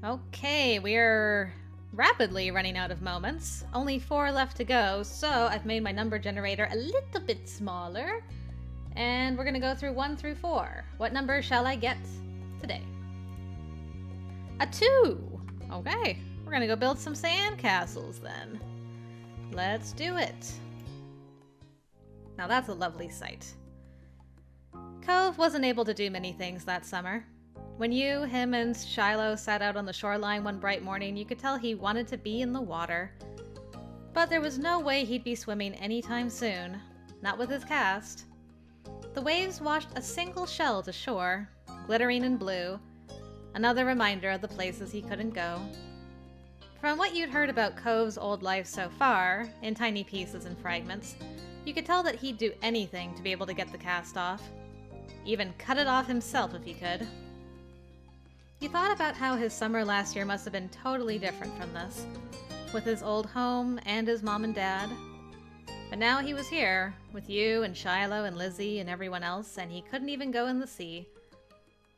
Okay, we're rapidly running out of moments. Only 4 left to go, so I've made my number generator a little bit smaller. And we're gonna go through 1 through 4. What number shall I get today? A 2! Okay, we're gonna go build some sandcastles then. Let's do it. Now that's a lovely sight. Cove wasn't able to do many things that summer. When you, him, and Shiloh sat out on the shoreline one bright morning, you could tell he wanted to be in the water. But there was no way he'd be swimming anytime soon. Not with his cast. The waves washed a single shell to shore, glittering in blue. Another reminder of the places he couldn't go. From what you'd heard about Cove's old life so far, in tiny pieces and fragments, you could tell that he'd do anything to be able to get the cast off. Even cut it off himself if he could. You thought about how his summer last year must have been totally different from this, with his old home and his mom and dad. But now he was here, with you and Shiloh and Lizzie and everyone else, and he couldn't even go in the sea.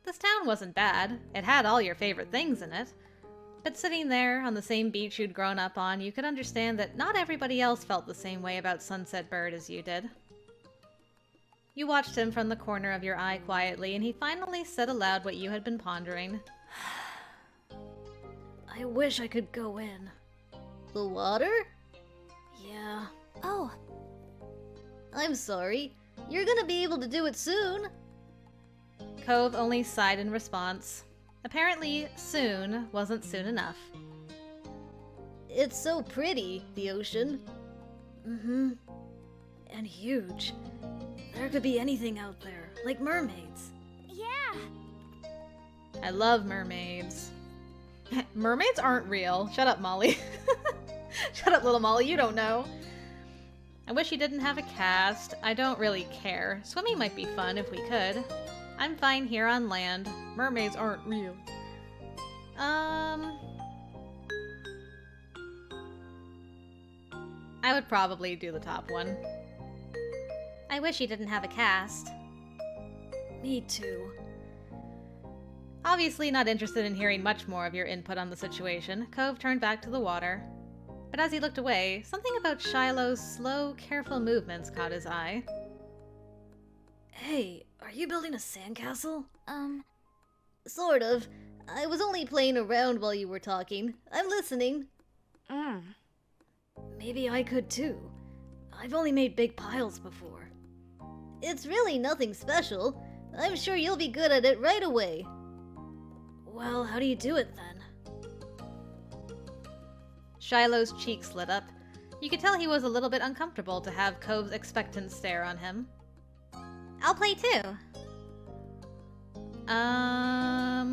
This town wasn't bad. It had all your favorite things in it. But sitting there on the same beach you'd grown up on, you could understand that not everybody else felt the same way about Sunset Bird as you did. You watched him from the corner of your eye quietly, and he finally said aloud what you had been pondering. I wish I could go in. The water? Yeah. Oh. I'm sorry. You're gonna be able to do it soon. Cove only sighed in response. Apparently, soon wasn't soon enough. It's so pretty, the ocean. Mm-hmm. And huge. There could be anything out there, like mermaids. Yeah. I love mermaids. Mermaids aren't real. Shut up, Molly. Shut up, little Molly, you don't know. I wish you didn't have a cast. I don't really care. Swimming might be fun if we could. I'm fine here on land. Mermaids aren't real. I would probably do the top one. I wish you didn't have a cast. Me too. Obviously not interested in hearing much more of your input on the situation, Cove turned back to the water. But as he looked away, something about Shiloh's slow, careful movements caught his eye. Hey, are you building a sandcastle? Sort of. I was only playing around while you were talking. I'm listening. Maybe I could too. I've only made big piles before. It's really nothing special. I'm sure you'll be good at it right away. Well, how do you do it then? Shiloh's cheeks lit up. You could tell he was a little bit uncomfortable to have Cove's expectant stare on him. I'll play too. I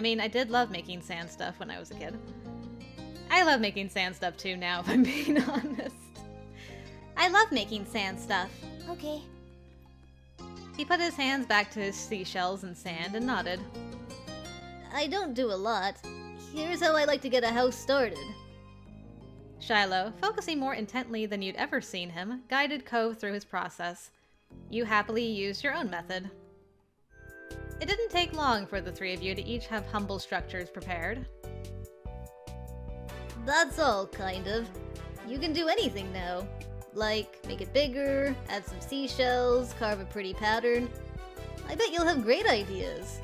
mean, I did love making sand stuff when I was a kid. I love making sand stuff too now, if I'm being honest. I love making sand stuff. Okay. He put his hands back to his seashells and sand and nodded. I don't do a lot. Here's how I like to get a house started. Shiloh, focusing more intently than you'd ever seen him, guided Cove through his process. You happily used your own method. It didn't take long for the three of you to each have humble structures prepared. That's all, kind of. You can do anything now. Like, make it bigger, add some seashells, carve a pretty pattern. I bet you'll have great ideas.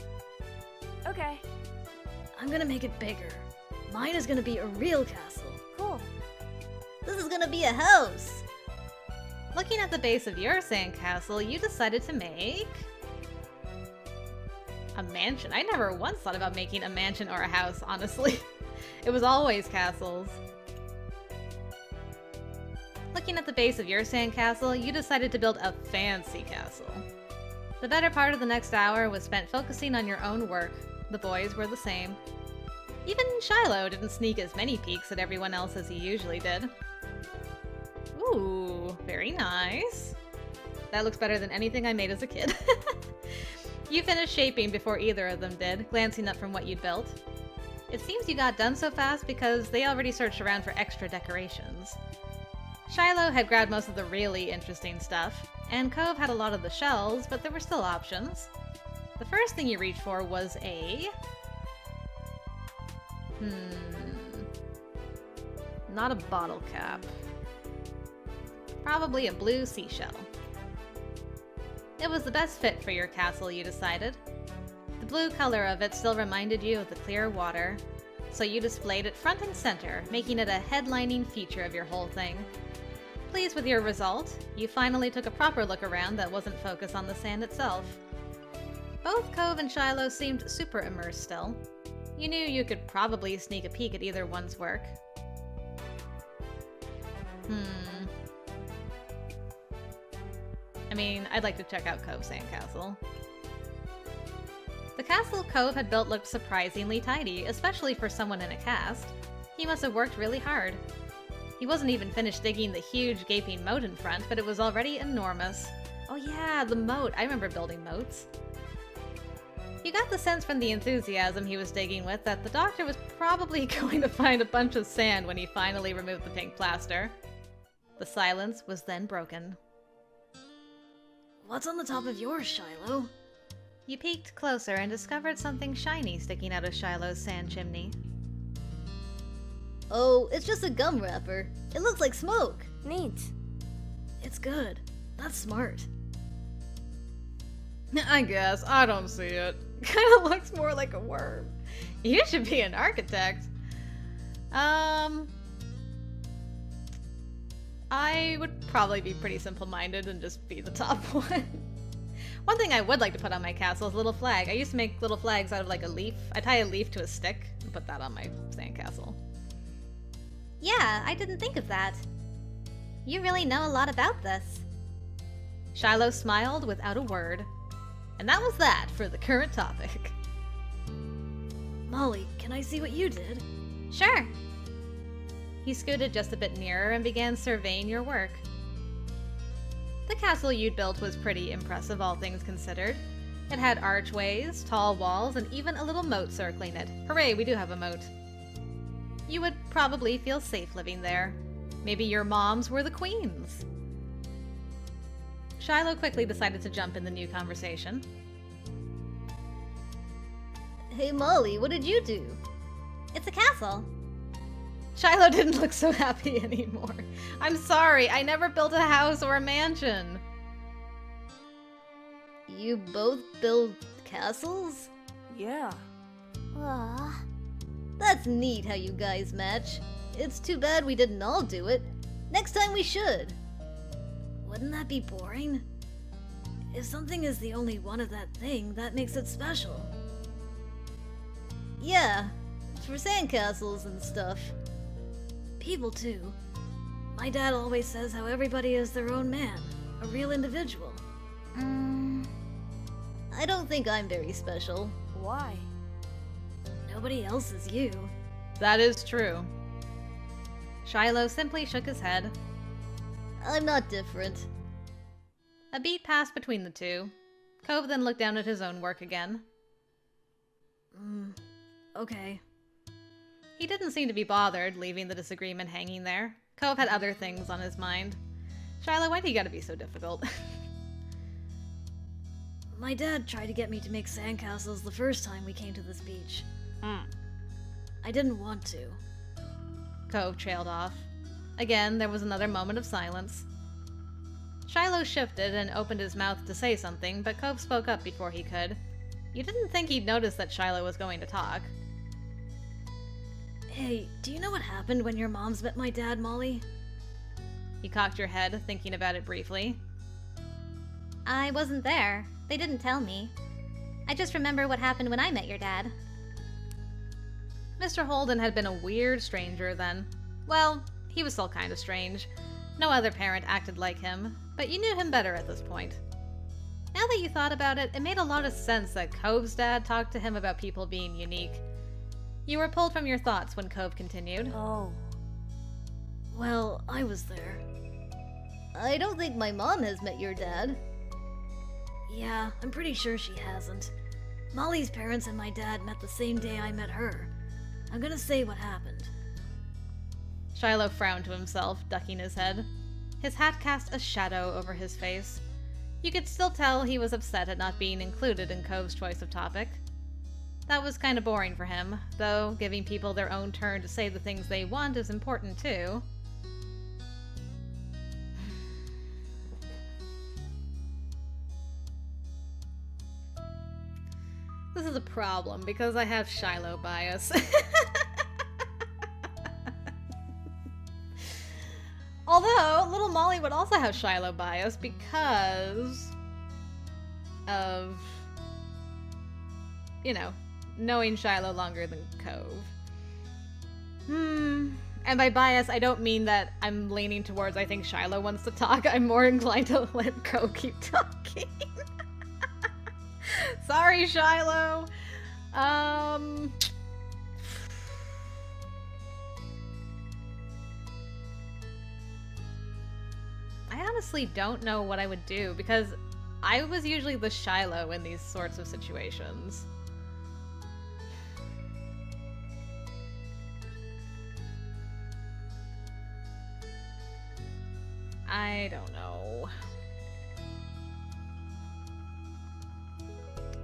Okay. I'm gonna make it bigger. Mine is gonna be a real castle. Cool. This is gonna be a house! Looking at the base of your sandcastle, you decided to make... a mansion. I never once thought about making a mansion or a house, honestly. It was always castles. Looking at the base of your sandcastle, you decided to build a fancy castle. The better part of the next hour was spent focusing on your own work. The boys were the same. Even Shiloh didn't sneak as many peeks at everyone else as he usually did. Ooh, very nice. That looks better than anything I made as a kid. You finished shaping before either of them did, glancing up from what you'd built. It seems you got done so fast because they already searched around for extra decorations. Shiloh had grabbed most of the really interesting stuff, and Cove had a lot of the shells, but there were still options. The first thing you reached for was a Not a bottle cap. Probably a blue seashell. It was the best fit for your castle, you decided. The blue color of it still reminded you of the clear water, so you displayed it front and center, making it a headlining feature of your whole thing. Pleased with your result, you finally took a proper look around that wasn't focused on the sand itself. Both Cove and Shiloh seemed super immersed still. You knew you could probably sneak a peek at either one's work. I mean, I'd like to check out Cove's sandcastle. The castle Cove had built looked surprisingly tidy, especially for someone in a cast. He must have worked really hard. He wasn't even finished digging the huge gaping moat in front, but it was already enormous. Oh yeah, the moat. I remember building moats. You got the sense from the enthusiasm he was digging with that the doctor was probably going to find a bunch of sand when he finally removed the pink plaster. The silence was then broken. What's on the top of yours, Shiloh? You peeked closer and discovered something shiny sticking out of Shiloh's sand chimney. Oh, it's just a gum wrapper. It looks like smoke. Neat. It's good. That's smart. I guess. I don't see it. Kinda looks more like a worm. You should be an architect. I would probably be pretty simple-minded and just be the top one. One thing I would like to put on my castle is a little flag. I used to make little flags out of like a leaf. I tie a leaf to a stick and put that on my sandcastle. Yeah, I didn't think of that. You really know a lot about this. Shiloh smiled without a word. And that was that for the current topic. Molly, can I see what you did? Sure. He scooted just a bit nearer and began surveying your work. The castle you'd built was pretty impressive, all things considered. It had archways, tall walls, and even a little moat circling it. Hooray, we do have a moat. You would probably feel safe living there. Maybe your moms were the queens. Shiloh quickly decided to jump in the new conversation. Hey Molly, what did you do? It's a castle. Shiloh didn't look so happy anymore. I'm sorry, I never built a house or a mansion. You both build castles? Yeah. Ah, that's neat how you guys match. It's too bad we didn't all do it. Next time we should. Wouldn't that be boring? If something is the only one of that thing, that makes it special. Yeah, for sandcastles and stuff. People too. My dad always says how everybody is their own man, a real individual. I don't think I'm very special. Why? Nobody else is you. That is true. Shiloh simply shook his head. I'm not different. A beat passed between the two. Cove then looked down at his own work again. Okay. He didn't seem to be bothered, leaving the disagreement hanging there. Cove had other things on his mind. Shiloh, why do you gotta be so difficult? My dad tried to get me to make sandcastles the first time we came to this beach. I didn't want to. Cove trailed off. Again, there was another moment of silence. Shiloh shifted and opened his mouth to say something, but Cove spoke up before he could. You didn't think he'd notice that Shiloh was going to talk. Hey, do you know what happened when your moms met my dad, Molly? You cocked your head, thinking about it briefly. I wasn't there. They didn't tell me. I just remember what happened when I met your dad. Mr. Holden had been a weird stranger then. Well, he was still kind of strange. No other parent acted like him, but you knew him better at this point. Now that you thought about it, it made a lot of sense that Cove's dad talked to him about people being unique. You were pulled from your thoughts when Cove continued. Oh. Well, I was there. I don't think my mom has met your dad. Yeah, I'm pretty sure she hasn't. Molly's parents and my dad met the same day I met her. I'm gonna say what happened. Shiloh frowned to himself, ducking his head. His hat cast a shadow over his face. You could still tell he was upset at not being included in Cove's choice of topic. That was kind of boring for him, though giving people their own turn to say the things they want is important too. This is a problem because I have Shiloh bias. Although, little Molly would also have Shiloh bias because of, you know, knowing Shiloh longer than Cove. And by bias, I don't mean that I'm leaning towards I think Shiloh wants to talk. I'm more inclined to let Cove keep talking. Sorry, Shiloh. I honestly don't know what I would do because I was usually the Shiloh in these sorts of situations. I don't know.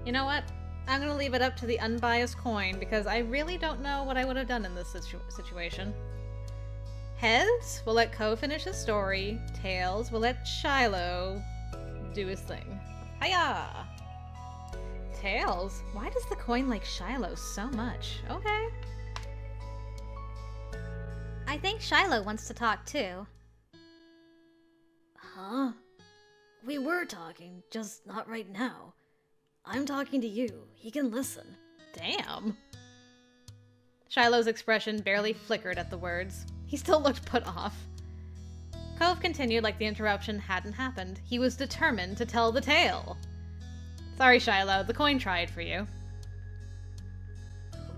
You know what? I'm gonna leave it up to the unbiased coin because I really don't know what I would have done in this situation. Heads, we'll let Cove finish his story. Tails, we'll let Shiloh do his thing. Hiya! Tails? Why does the coin like Shiloh so much? Okay. I think Shiloh wants to talk too. Huh? We were talking, just not right now. I'm talking to you. He can listen. Damn. Shiloh's expression barely flickered at the words. He still looked put off. Cove continued like the interruption hadn't happened. He was determined to tell the tale. Sorry, Shiloh, the coin tried for you.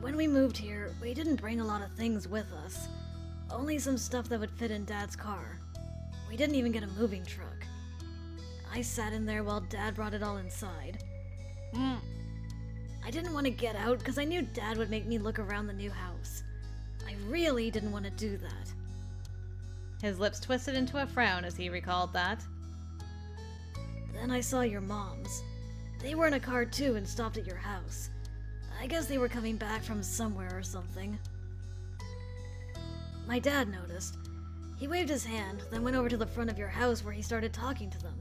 When we moved here, we didn't bring a lot of things with us. Only some stuff that would fit in Dad's car. We didn't even get a moving truck. I sat in there while Dad brought it all inside. I didn't want to get out because I knew Dad would make me look around the new house. I really didn't want to do that. His lips twisted into a frown as he recalled that. Then I saw your moms. They were in a car too and stopped at your house. I guess they were coming back from somewhere or something. My dad noticed. He waved his hand, then went over to the front of your house where he started talking to them.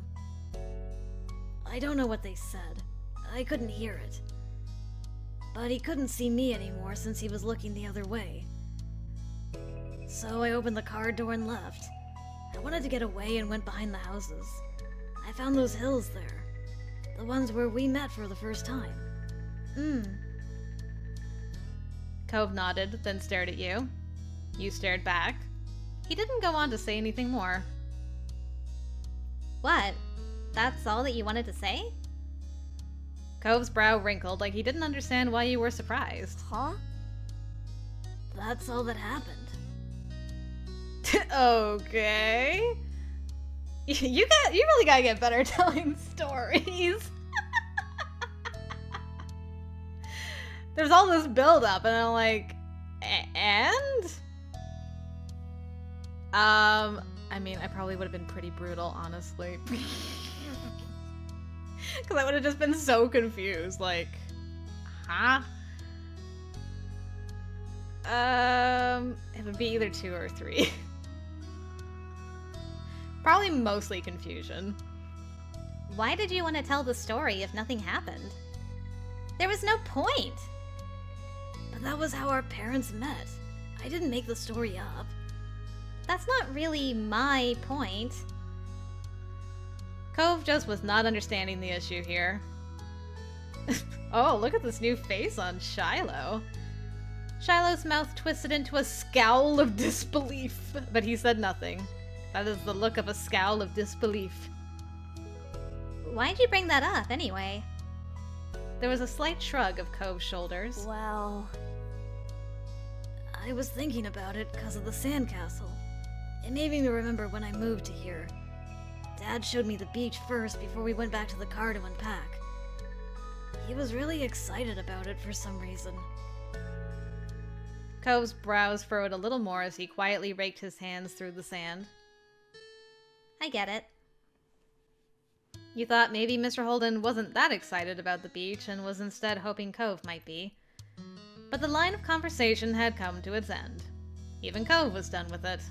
I don't know what they said. I couldn't hear it. But he couldn't see me anymore since he was looking the other way. So I opened the car door and left. I wanted to get away and went behind the houses. I found those hills there. The ones where we met for the first time. Cove nodded, then stared at you. You stared back. He didn't go on to say anything more. What? That's all that you wanted to say? Cove's brow wrinkled like he didn't understand why you were surprised. Huh? That's all that happened. Okay. You really gotta get better at telling stories. There's all this build up and I'm like, and? I mean, I probably would have been pretty brutal, honestly. Because I would have just been so confused, like, huh? It would be either 2 or 3. Probably mostly confusion. Why did you want to tell the story if nothing happened? There was no point! But that was how our parents met. I didn't make the story up. That's not really my point. Cove just was not understanding the issue here. Oh, look at this new face on Shiloh. Shiloh's mouth twisted into a scowl of disbelief, but he said nothing. That is the look of a scowl of disbelief. Why'd you bring that up, anyway? There was a slight shrug of Cove's shoulders. Well... I was thinking about it because of the sandcastle. It made me remember when I moved to here. Dad showed me the beach first before we went back to the car to unpack. He was really excited about it for some reason. Cove's brows furrowed a little more as he quietly raked his hands through the sand. I get it. You thought maybe Mr. Holden wasn't that excited about the beach and was instead hoping Cove might be. But the line of conversation had come to its end. Even Cove was done with it.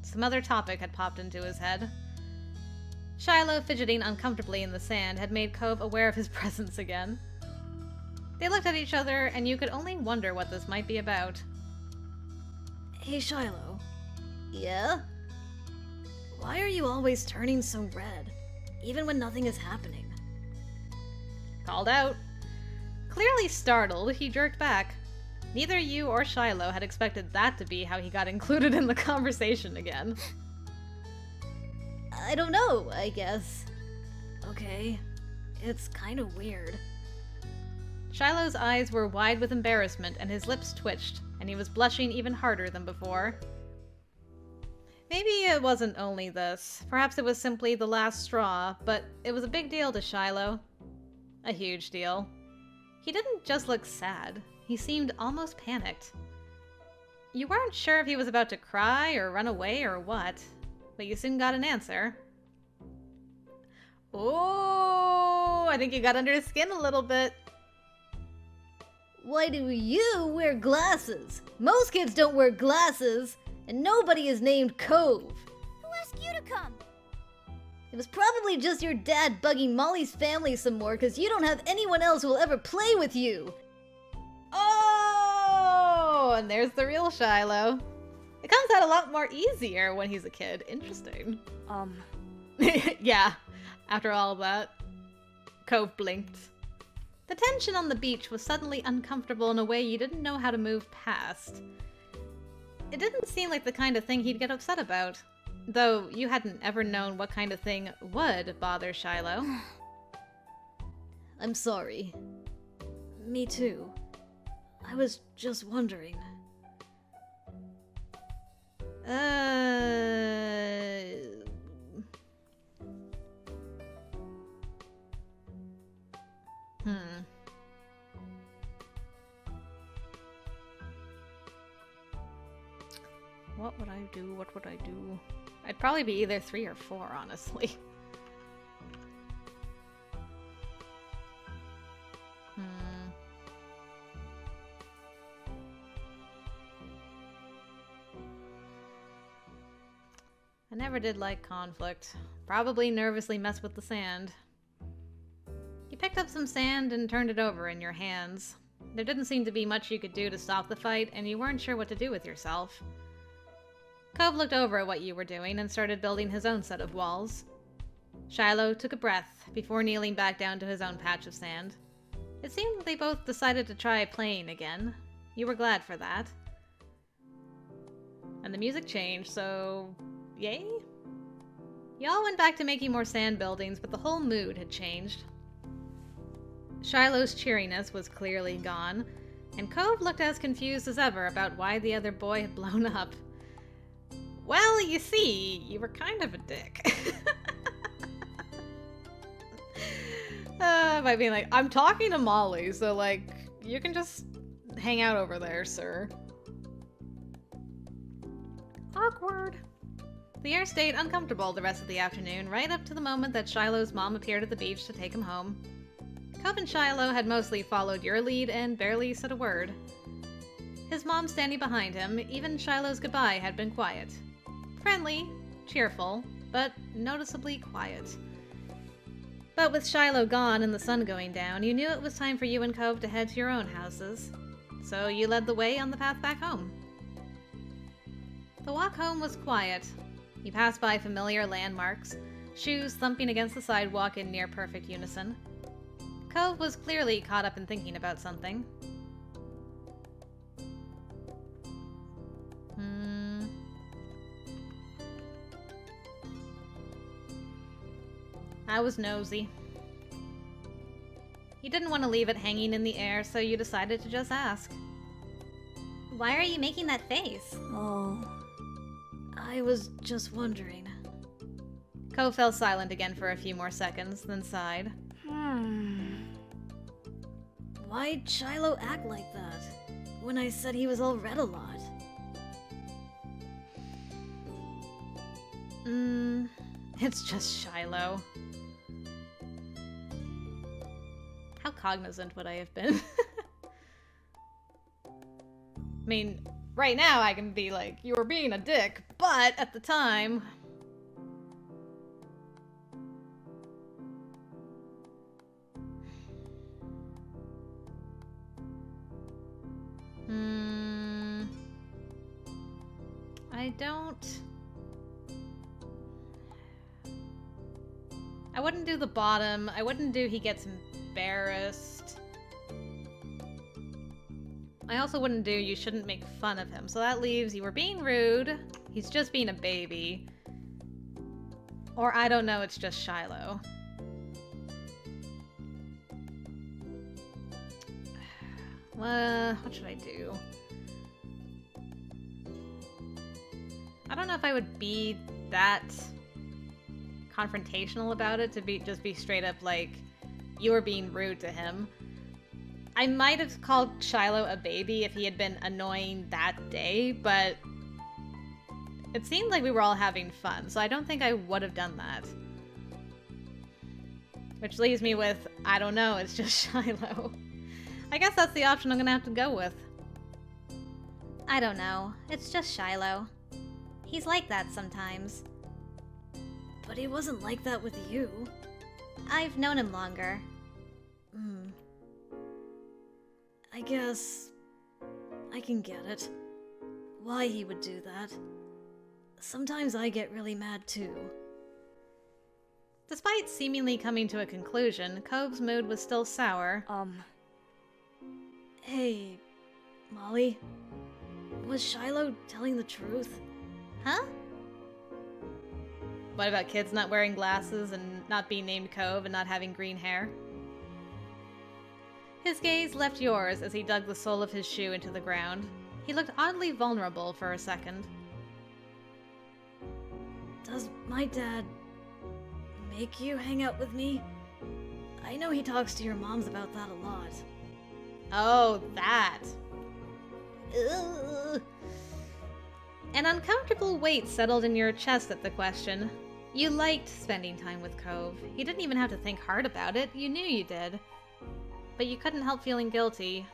Some other topic had popped into his head. Shiloh fidgeting uncomfortably in the sand had made Cove aware of his presence again. They looked at each other, and you could only wonder what this might be about. Hey, Shiloh. Yeah? Why are you always turning so red, even when nothing is happening? Called out. Clearly startled, he jerked back. Neither you or Shiloh had expected that to be how he got included in the conversation again. I don't know, I guess. Okay, it's kind of weird. Shiloh's eyes were wide with embarrassment and his lips twitched, and he was blushing even harder than before. Maybe it wasn't only this. Perhaps it was simply the last straw, but it was a big deal to Shiloh. A huge deal. He didn't just look sad. He seemed almost panicked. You weren't sure if he was about to cry or run away or what, but you soon got an answer. Oh, I think you got under his skin a little bit. Why do you wear glasses? Most kids don't wear glasses, and nobody is named Cove. Who asked you to come? It was probably just your dad bugging Molly's family some more because you don't have anyone else who will ever play with you. Oh, and there's the real Shiloh. It comes out a lot more easier when he's a kid. Interesting. Yeah, after all of that. Cove blinked. The tension on the beach was suddenly uncomfortable in a way you didn't know how to move past. It didn't seem like the kind of thing he'd get upset about, though you hadn't ever known what kind of thing would bother Shiloh. I'm sorry. Me too. I was just wondering. What would I do? What would I do? I'd probably be either 3 or 4, honestly. I never did like conflict. Probably nervously mess with the sand. You picked up some sand and turned it over in your hands. There didn't seem to be much you could do to stop the fight, and you weren't sure what to do with yourself. Cove looked over at what you were doing and started building his own set of walls. Shiloh took a breath before kneeling back down to his own patch of sand. It seemed they both decided to try playing again. You were glad for that. And the music changed, so yay? Y'all went back to making more sand buildings, but the whole mood had changed. Shiloh's cheeriness was clearly gone, and Cove looked as confused as ever about why the other boy had blown up. Well, you see, you were kind of a dick. By being like, I'm talking to Molly, so like, you can just hang out over there, sir. Awkward. The air stayed uncomfortable the rest of the afternoon, right up to the moment that Shiloh's mom appeared at the beach to take him home. Cove and Shiloh had mostly followed your lead and barely said a word. His mom standing behind him, even Shiloh's goodbye had been quiet. Friendly, cheerful, but noticeably quiet. But with Shiloh gone and the sun going down, you knew it was time for you and Cove to head to your own houses. So you led the way on the path back home. The walk home was quiet. You passed by familiar landmarks, shoes thumping against the sidewalk in near-perfect unison. Cove was clearly caught up in thinking about something. I was nosy. You didn't want to leave it hanging in the air, so you decided to just ask. Why are you making that face? Oh, I was just wondering. Cove fell silent again for a few more seconds, then sighed. Why'd Shiloh act like that when I said he was all red a lot? It's just Shiloh. How cognizant would I have been? I mean, right now I can be like, you were being a dick, but at the time... I wouldn't do the bottom. I wouldn't do he gets embarrassed. I also wouldn't do you shouldn't make fun of him. So that leaves you were being rude. He's just being a baby. Or I don't know, it's just Shiloh. What should I do? I don't know if I would be that confrontational about it to just be straight up like, you were being rude to him. I might have called Shiloh a baby if he had been annoying that day, but it seemed like we were all having fun, so I don't think I would have done that. Which leaves me with, I don't know, it's just Shiloh. I guess that's the option I'm gonna have to go with. I don't know. It's just Shiloh. He's like that sometimes. But he wasn't like that with you. I've known him longer. I guess... I can get it. Why he would do that. Sometimes I get really mad too. Despite seemingly coming to a conclusion, Cove's mood was still sour. Hey, Molly. Was Shiloh telling the truth? Huh? What about kids not wearing glasses and not being named Cove and not having green hair? His gaze left yours as he dug the sole of his shoe into the ground. He looked oddly vulnerable for a second. Does my dad make you hang out with me? I know he talks to your moms about that a lot. Oh, that. Ugh. An uncomfortable weight settled in your chest at the question. You liked spending time with Cove. You didn't even have to think hard about it. You knew you did. But you couldn't help feeling guilty.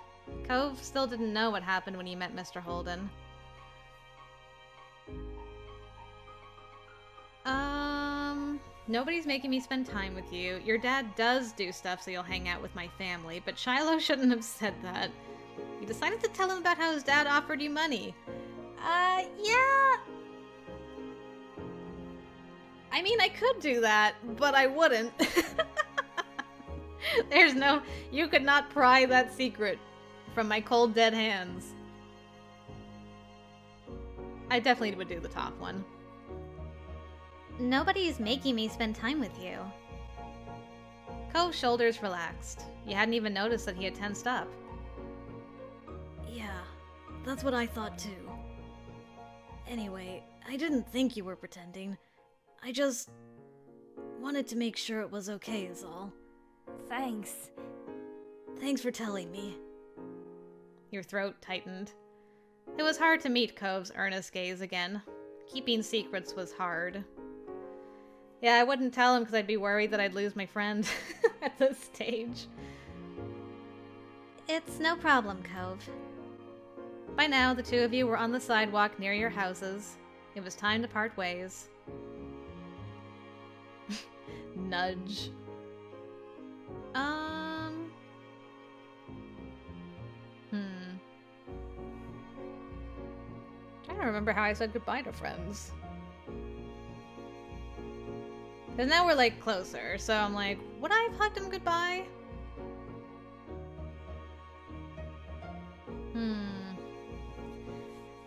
Cove still didn't know what happened when you met Mr. Holden. Nobody's making me spend time with you. Your dad does do stuff so you'll hang out with my family, but Shiloh shouldn't have said that. You decided to tell him about how his dad offered you money. Yeah. I mean, I could do that, but I wouldn't. There's no... You could not pry that secret from my cold, dead hands. I definitely would do the top one. Nobody's making me spend time with you. Cove's shoulders relaxed. You hadn't even noticed that he had tensed up. Yeah, that's what I thought too. Anyway, I didn't think you were pretending. I just wanted to make sure it was okay is all. Thanks. Thanks for telling me. Your throat tightened. It was hard to meet Cove's earnest gaze again. Keeping secrets was hard. Yeah, I wouldn't tell him because I'd be worried that I'd lose my friend at this stage. It's no problem, Cove. By now, the two of you were on the sidewalk near your houses. It was time to part ways. Nudge. Trying to remember how I said goodbye to friends. Because now we're, like, closer, so I'm like, would I have hugged him goodbye?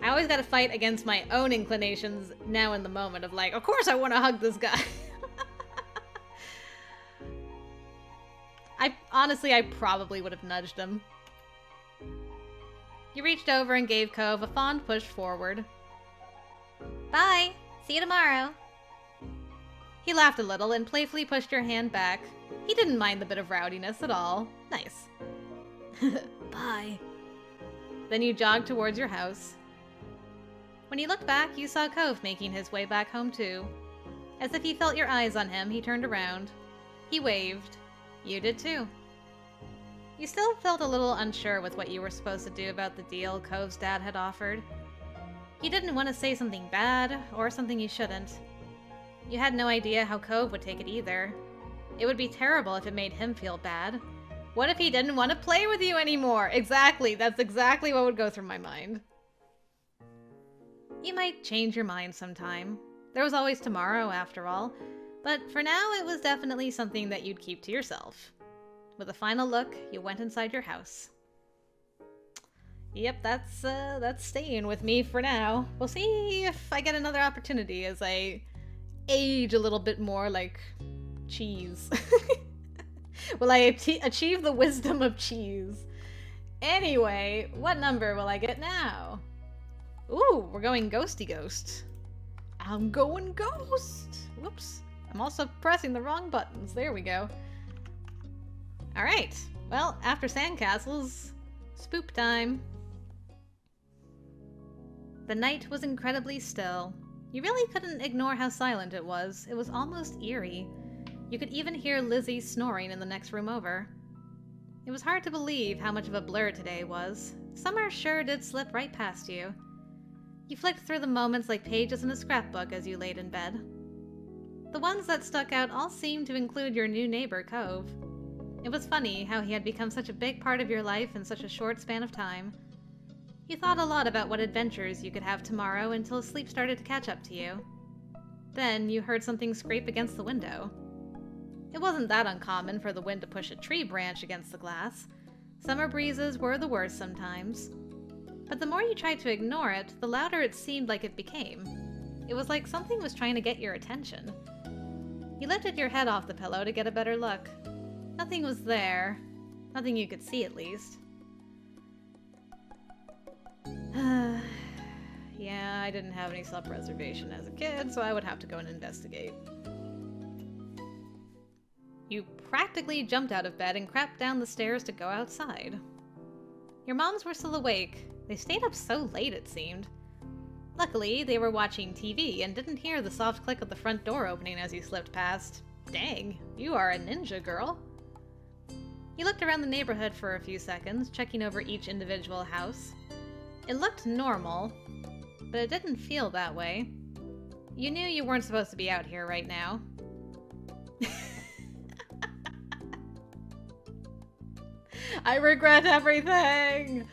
I always gotta fight against my own inclinations now in the moment of like, of course I want to hug this guy. Honestly, I probably would have nudged him. You reached over and gave Cove a fond push forward. Bye! See you tomorrow! He laughed a little and playfully pushed your hand back. He didn't mind the bit of rowdiness at all. Nice. Bye. Then you jogged towards your house. When you looked back, you saw Cove making his way back home too. As if he felt your eyes on him, he turned around. He waved. You did too. You still felt a little unsure with what you were supposed to do about the deal Cove's dad had offered. You didn't want to say something bad, or something you shouldn't. You had no idea how Cove would take it either. It would be terrible if it made him feel bad. What if he didn't want to play with you anymore? Exactly, that's exactly what would go through my mind. You might change your mind sometime. There was always tomorrow, after all. But for now, it was definitely something that you'd keep to yourself. With a final look, you went inside your house. Yep, that's staying with me for now. We'll see if I get another opportunity as I age a little bit more like cheese. Will I achieve the wisdom of cheese? Anyway, what number will I get now? Ooh, we're going ghosty ghost. I'm going ghost. Whoops. I'm also pressing the wrong buttons. There we go. Alright. Well, after sandcastles, spook time. The night was incredibly still. You really couldn't ignore how silent it was. It was almost eerie. You could even hear Lizzie snoring in the next room over. It was hard to believe how much of a blur today was. Summer sure did slip right past you. You flicked through the moments like pages in a scrapbook as you laid in bed. The ones that stuck out all seemed to include your new neighbor, Cove. It was funny how he had become such a big part of your life in such a short span of time. You thought a lot about what adventures you could have tomorrow until sleep started to catch up to you. Then you heard something scrape against the window. It wasn't that uncommon for the wind to push a tree branch against the glass. Summer breezes were the worst sometimes. But the more you tried to ignore it, the louder it seemed like it became. It was like something was trying to get your attention. You lifted your head off the pillow to get a better look. Nothing was there. Nothing you could see, at least. Yeah, I didn't have any self-preservation as a kid, so I would have to go and investigate. You practically jumped out of bed and crept down the stairs to go outside. Your moms were still awake. They stayed up so late, it seemed. Luckily, they were watching TV and didn't hear the soft click of the front door opening as you slipped past. Dang, you are a ninja, girl. You looked around the neighborhood for a few seconds, checking over each individual house. It looked normal, but it didn't feel that way. You knew you weren't supposed to be out here right now. I regret everything!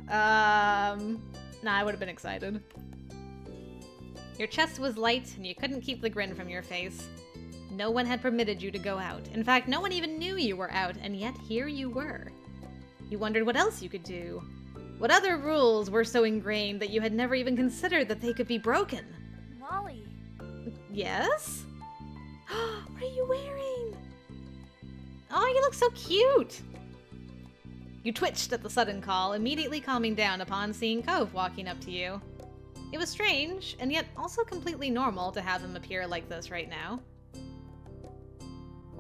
Nah, I would have been excited. Your chest was light, and you couldn't keep the grin from your face. No one had permitted you to go out. In fact, no one even knew you were out, and yet here you were. You wondered what else you could do. What other rules were so ingrained that you had never even considered that they could be broken? Molly. Yes? What are you wearing? Oh, you look so cute! You twitched at the sudden call, immediately calming down upon seeing Cove walking up to you. It was strange, and yet also completely normal to have him appear like this right now.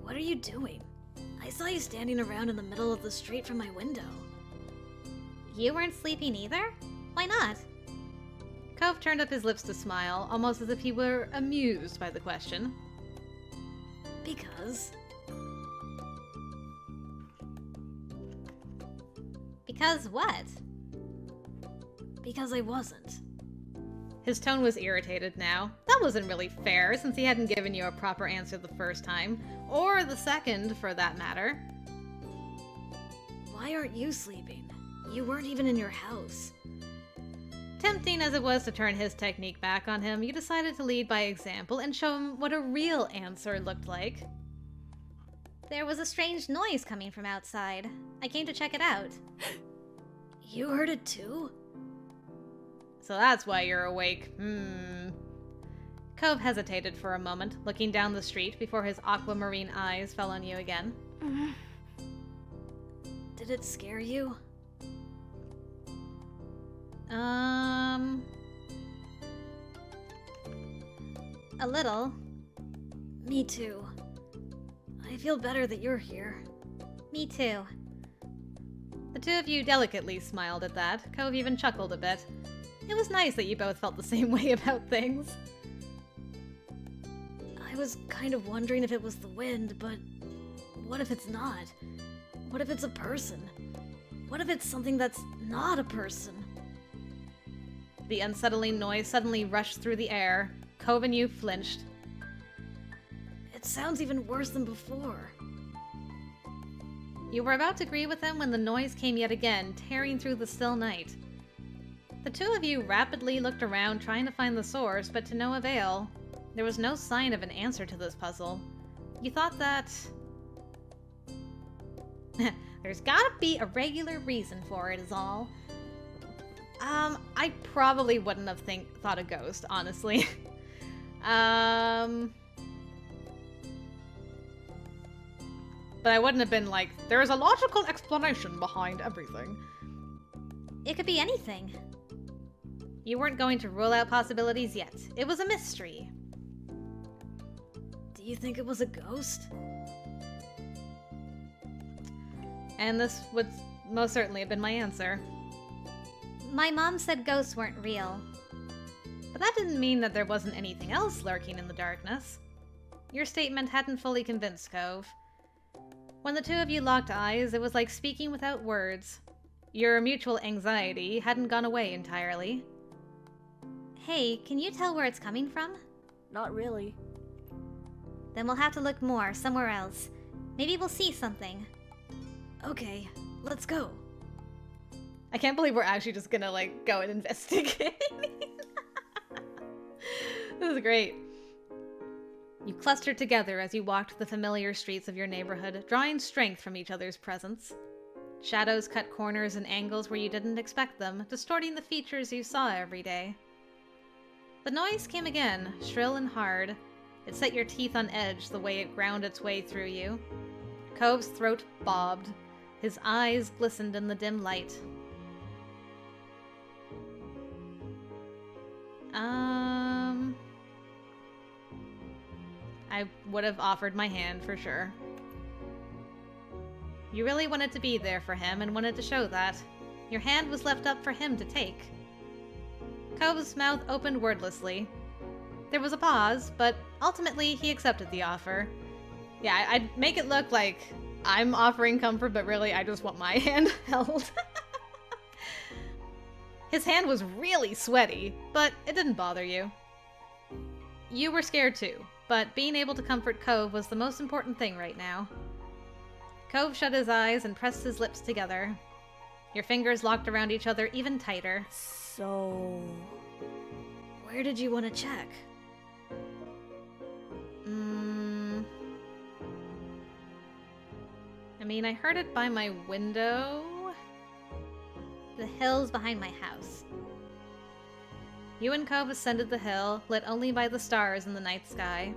What are you doing? I saw you standing around in the middle of the street from my window. You weren't sleeping either? Why not? Cove turned up his lips to smile, almost as if he were amused by the question. Because... Because what? Because I wasn't. His tone was irritated now. That wasn't really fair, since he hadn't given you a proper answer the first time. Or the second, for that matter. Why aren't you sleeping? You weren't even in your house. Tempting as it was to turn his technique back on him, you decided to lead by example and show him what a real answer looked like. There was a strange noise coming from outside. I came to check it out. You heard it too? So that's why you're awake. Cove hesitated for a moment, looking down the street before his aquamarine eyes fell on you again. Did it scare you? A little. Me too. I feel better that you're here. Me too. The two of you delicately smiled at that. Cove even chuckled a bit. It was nice that you both felt the same way about things. I was kind of wondering if it was the wind, but what if it's not? What if it's a person? What if it's something that's not a person? The unsettling noise suddenly rushed through the air. Cove and you flinched. It sounds even worse than before. You were about to agree with him when the noise came yet again, tearing through the still night. The two of you rapidly looked around, trying to find the source, but to no avail. There was no sign of an answer to this puzzle. You thought that... There's gotta be a regular reason for it, is all. I probably wouldn't have thought a ghost, honestly. But I wouldn't have been like, there's a logical explanation behind everything. It could be anything. You weren't going to rule out possibilities yet. It was a mystery. Do you think it was a ghost? And this would most certainly have been my answer. My mom said ghosts weren't real. But that didn't mean that there wasn't anything else lurking in the darkness. Your statement hadn't fully convinced Cove. When the two of you locked eyes, it was like speaking without words. Your mutual anxiety hadn't gone away entirely. Hey, can you tell where it's coming from? Not really. Then we'll have to look more, somewhere else. Maybe we'll see something. Okay, let's go. I can't believe we're actually just gonna, like, go and investigate. This is great. You clustered together as you walked the familiar streets of your neighborhood, drawing strength from each other's presence. Shadows cut corners and angles where you didn't expect them, distorting the features you saw every day. The noise came again, shrill and hard. It set your teeth on edge the way it ground its way through you. Cove's throat bobbed. His eyes glistened in the dim light. I would have offered my hand for sure. You really wanted to be there for him and wanted to show that. Your hand was left up for him to take. Cove's mouth opened wordlessly. There was a pause, but ultimately he accepted the offer. Yeah, I'd make it look like I'm offering comfort, but really I just want my hand held. His hand was really sweaty, but it didn't bother you. You were scared too, but being able to comfort Cove was the most important thing right now. Cove shut his eyes and pressed his lips together. Your fingers locked around each other even tighter. So... where did you want to check? I mean, I heard it by my window. The hills behind my house. You and Cove ascended the hill, lit only by the stars in the night sky.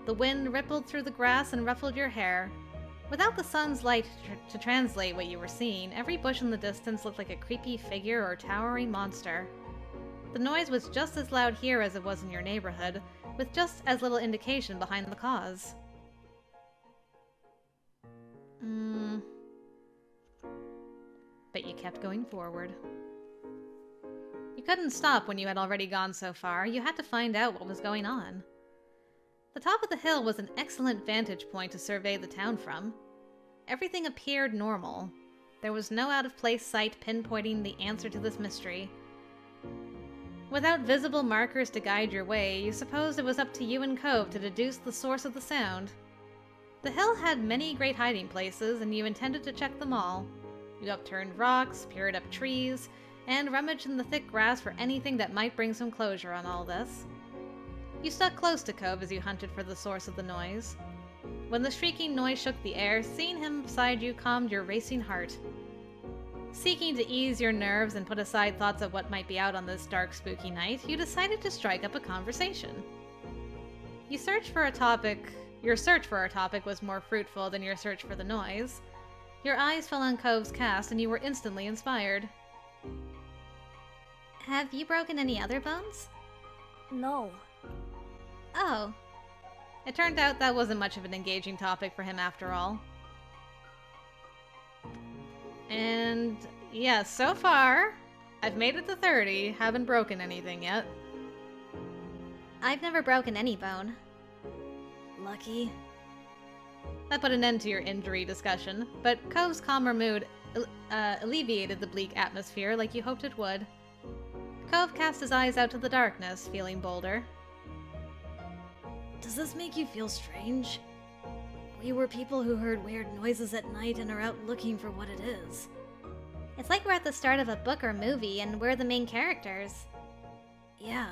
The wind rippled through the grass and ruffled your hair. Without the sun's light to translate what you were seeing, every bush in the distance looked like a creepy figure or towering monster. The noise was just as loud here as it was in your neighborhood, with just as little indication behind the cause. But you kept going forward. You couldn't stop when you had already gone so far. You had to find out what was going on. The top of the hill was an excellent vantage point to survey the town from. Everything appeared normal. There was no out-of-place sight pinpointing the answer to this mystery. Without visible markers to guide your way, you supposed it was up to you and Cove to deduce the source of the sound. The hill had many great hiding places, and you intended to check them all. You upturned rocks, peered up trees, and rummaged in the thick grass for anything that might bring some closure on all this. You stuck close to Cove as you hunted for the source of the noise. When the shrieking noise shook the air, seeing him beside you calmed your racing heart. Seeking to ease your nerves and put aside thoughts of what might be out on this dark, spooky night, you decided to strike up a conversation. Your search for a topic was more fruitful than your search for the noise. Your eyes fell on Cove's cast and you were instantly inspired. Have you broken any other bones? No. Oh. It turned out that wasn't much of an engaging topic for him after all. And yeah, so far, I've made it to 30, haven't broken anything yet. I've never broken any bone. Lucky. That put an end to your injury discussion, but Cove's calmer mood alleviated the bleak atmosphere like you hoped it would. Cove cast his eyes out to the darkness, feeling bolder. Does this make you feel strange? We were people who heard weird noises at night and are out looking for what it is. It's like we're at the start of a book or movie and we're the main characters. Yeah.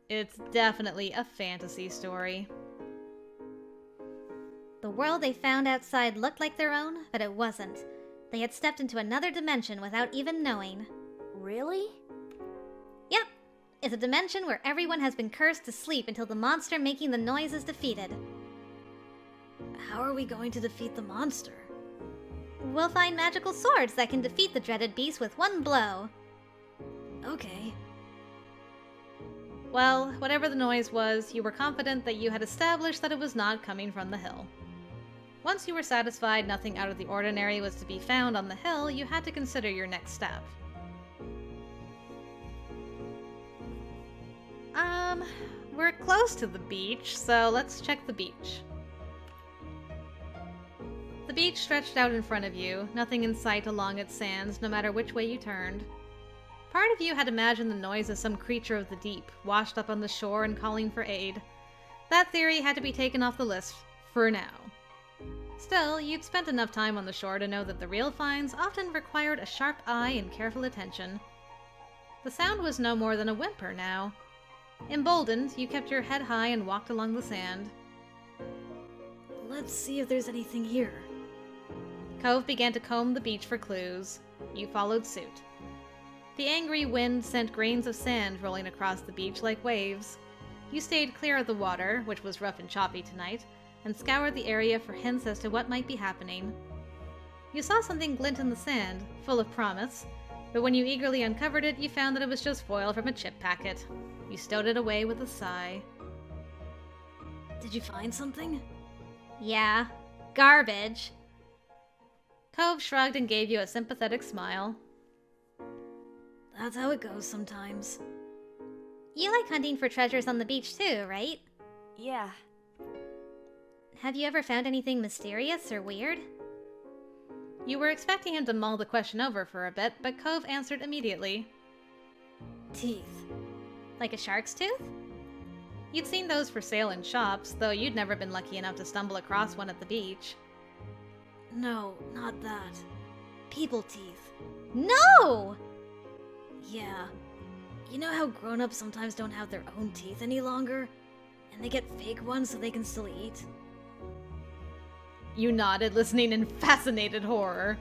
It's definitely a fantasy story. The world they found outside looked like their own, but it wasn't. They had stepped into another dimension without even knowing. Really? Yep. It's a dimension where everyone has been cursed to sleep until the monster making the noise is defeated. How are we going to defeat the monster? We'll find magical swords that can defeat the dreaded beast with one blow. Okay. Well, whatever the noise was, you were confident that you had established that it was not coming from the hill. Once you were satisfied nothing out of the ordinary was to be found on the hill, you had to consider your next step. We're close to the beach, so let's check the beach. The beach stretched out in front of you, nothing in sight along its sands, no matter which way you turned. Part of you had imagined the noise as some creature of the deep, washed up on the shore and calling for aid. That theory had to be taken off the list, for now. Still, you'd spent enough time on the shore to know that the real finds often required a sharp eye and careful attention. The sound was no more than a whimper now. Emboldened, you kept your head high and walked along the sand. Let's see if there's anything here. Cove began to comb the beach for clues. You followed suit. The angry wind sent grains of sand rolling across the beach like waves. You stayed clear of the water, which was rough and choppy tonight, and scoured the area for hints as to what might be happening. You saw something glint in the sand, full of promise, but when you eagerly uncovered it, you found that it was just foil from a chip packet. You stowed it away with a sigh. Did you find something? Yeah, garbage. Cove shrugged and gave you a sympathetic smile. That's how it goes sometimes. You like hunting for treasures on the beach too, right? Yeah. Have you ever found anything mysterious or weird? You were expecting him to mull the question over for a bit, but Cove answered immediately. Teeth. Like a shark's tooth? You'd seen those for sale in shops, though you'd never been lucky enough to stumble across one at the beach. No, not that. People teeth. No! Yeah. You know how grown-ups sometimes don't have their own teeth any longer? And they get fake ones so they can still eat? You nodded, listening in fascinated horror.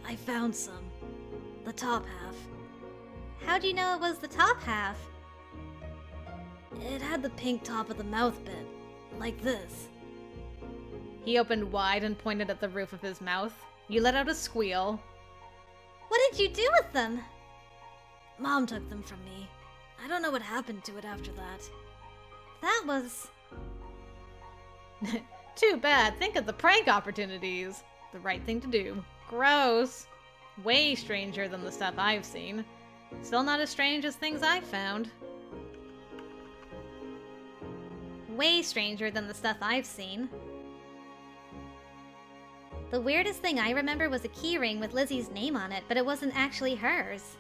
I found some. The top half. How'd you know it was the top half? It had the pink top of the mouth bit. Like this. He opened wide and pointed at the roof of his mouth. You let out a squeal. What did you do with them? Mom took them from me. I don't know what happened to it after that. That was... Too bad. Think of the prank opportunities. The right thing to do. Gross. Way stranger than the stuff I've seen. Still not as strange as things I've found. way stranger than the stuff I've seen. The weirdest thing I remember was a keyring with Lizzie's name on it, but it wasn't actually hers.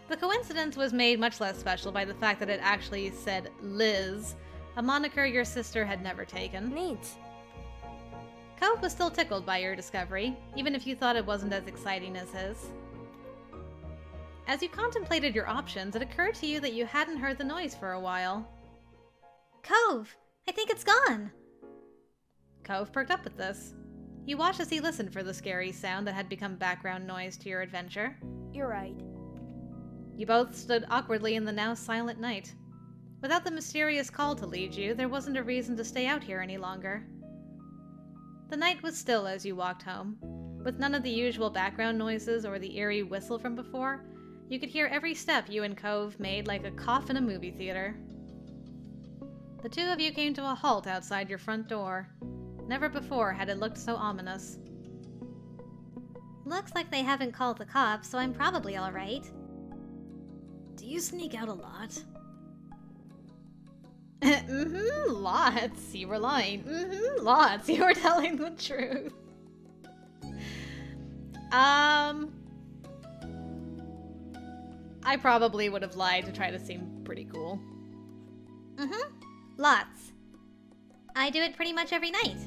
The coincidence was made much less special by the fact that it actually said Liz, a moniker your sister had never taken. Neat. Cove was still tickled by your discovery, even if you thought it wasn't as exciting as his. As you contemplated your options, it occurred to you that you hadn't heard the noise for a while. Cove! I think it's gone! Cove perked up at this. You watched as he listened for the scary sound that had become background noise to your adventure. You're right. You both stood awkwardly in the now silent night. Without the mysterious call to lead you, there wasn't a reason to stay out here any longer. The night was still as you walked home. With none of the usual background noises or the eerie whistle from before, you could hear every step you and Cove made like a cough in a movie theater. The two of you came to a halt outside your front door. Never before had it looked so ominous. Looks like they haven't called the cops, so I'm probably alright. Do you sneak out a lot? Lots. You were lying. Lots. You were telling the truth. I probably would have lied to try to seem pretty cool. Lots. I do it pretty much every night.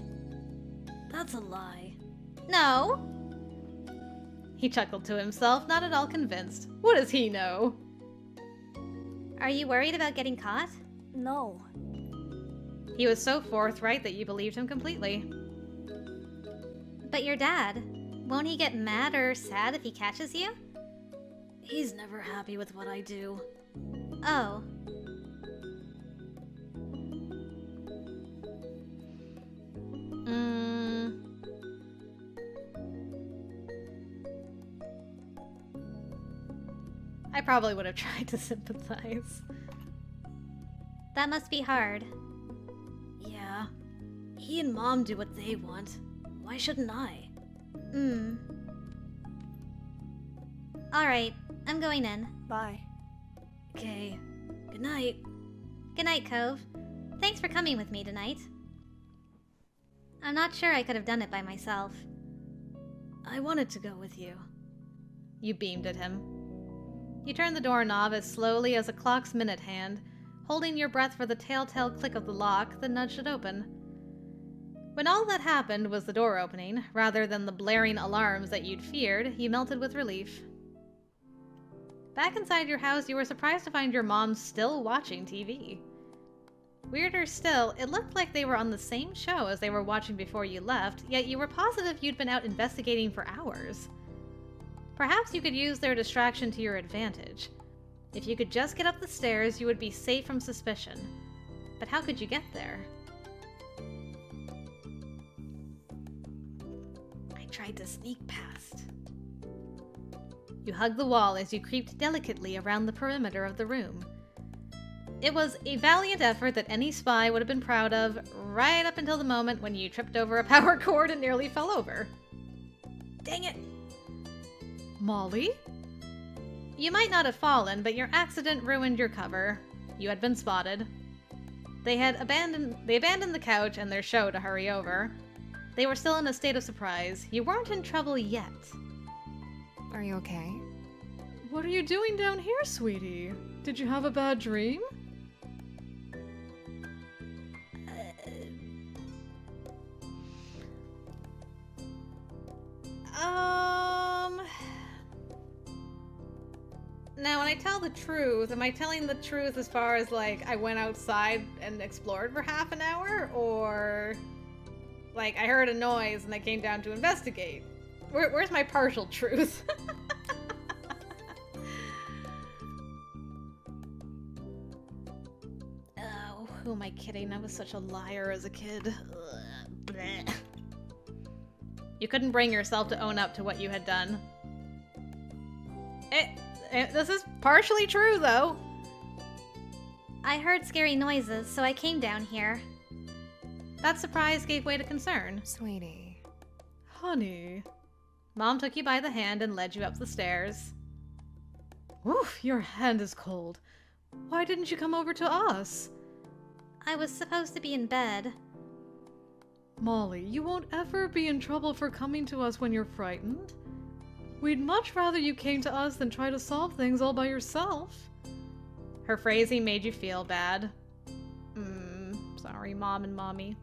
That's a lie. No. He chuckled to himself, not at all convinced. What does he know? Are you worried about getting caught? No. He was so forthright that you believed him completely. But your dad, won't he get mad or sad if he catches you? He's never happy with what I do. Oh. I probably would have tried to sympathize. That must be hard. Yeah. He and Mom do what they want. Why shouldn't I? Alright, I'm going in. Bye. Okay. Good night. Good night, Cove. Thanks for coming with me tonight. I'm not sure I could have done it by myself. I wanted to go with you. You beamed at him. You turned the doorknob as slowly as a clock's minute hand, holding your breath for the telltale click of the lock that nudged it open. When all that happened was the door opening, rather than the blaring alarms that you'd feared, you melted with relief. Back inside your house, you were surprised to find your mom still watching TV. Weirder still, it looked like they were on the same show as they were watching before you left, yet you were positive you'd been out investigating for hours. Perhaps you could use their distraction to your advantage. If you could just get up the stairs, you would be safe from suspicion. But how could you get there? I tried to sneak past. You hugged the wall as you creeped delicately around the perimeter of the room. It was a valiant effort that any spy would have been proud of, right up until the moment when you tripped over a power cord and nearly fell over. Dang it! Molly? You might not have fallen, but your accident ruined your cover. You had been spotted. They abandoned the couch and their show to hurry over. They were still in a state of surprise. You weren't in trouble yet. Are you okay? What are you doing down here, sweetie? Did you have a bad dream? Now, when I tell the truth, am I telling the truth as far as, like, I went outside and explored for half an hour? Or, like, I heard a noise and I came down to investigate? Where's my partial truth? Oh, who am I kidding? I was such a liar as a kid. Blech. You couldn't bring yourself to own up to what you had done. This is partially true, though. I heard scary noises, so I came down here. That surprise gave way to concern. Sweetie. Honey. Mom took you by the hand and led you up the stairs. Oof, your hand is cold. Why didn't you come over to us? I was supposed to be in bed. Molly, you won't ever be in trouble for coming to us when you're frightened. We'd much rather you came to us than try to solve things all by yourself. Her phrasing made you feel bad. Sorry, Mom and Mommy.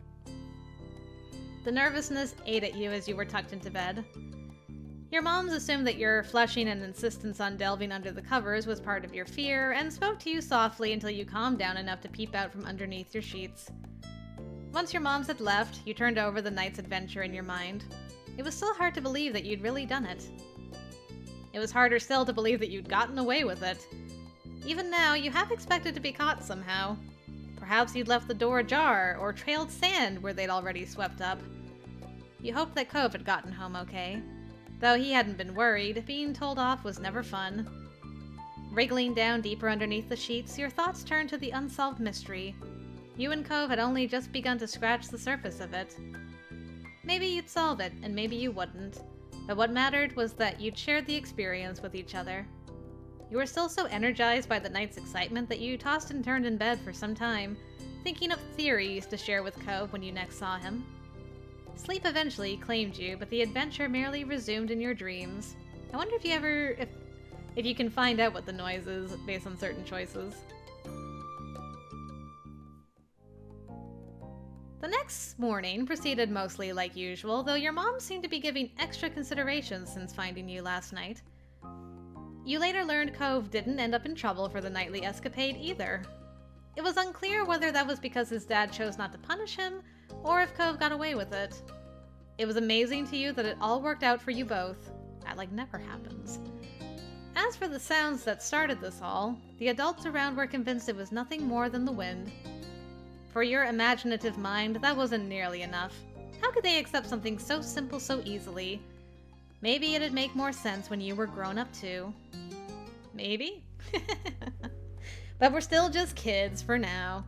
The nervousness ate at you as you were tucked into bed. Your moms assumed that your flushing and insistence on delving under the covers was part of your fear, and spoke to you softly until you calmed down enough to peep out from underneath your sheets. Once your moms had left, you turned over the night's adventure in your mind. It was still hard to believe that you'd really done it. It was harder still to believe that you'd gotten away with it. Even now, you half expected to be caught somehow. Perhaps you'd left the door ajar, or trailed sand where they'd already swept up. You hoped that Cove had gotten home okay. Though he hadn't been worried, being told off was never fun. Wriggling down deeper underneath the sheets, your thoughts turned to the unsolved mystery. You and Cove had only just begun to scratch the surface of it. Maybe you'd solve it, and maybe you wouldn't. But what mattered was that you'd shared the experience with each other. You were still so energized by the night's excitement that you tossed and turned in bed for some time, thinking of theories to share with Cove when you next saw him. Sleep eventually claimed you, but the adventure merely resumed in your dreams. I wonder if you can find out what the noise is based on certain choices. The next morning proceeded mostly like usual, though your mom seemed to be giving extra consideration since finding you last night. You later learned Cove didn't end up in trouble for the nightly escapade either. It was unclear whether that was because his dad chose not to punish him, or if Cove got away with it. It was amazing to you that it all worked out for you both. That, like, never happens. As for the sounds that started this all, the adults around were convinced it was nothing more than the wind. For your imaginative mind, that wasn't nearly enough. How could they accept something so simple so easily? Maybe it'd make more sense when you were grown up too. Maybe? But we're still just kids for now.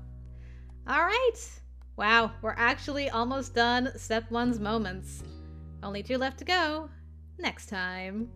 Alright! Wow, we're actually almost done Step 1's moments. Only 2 left to go. Next time.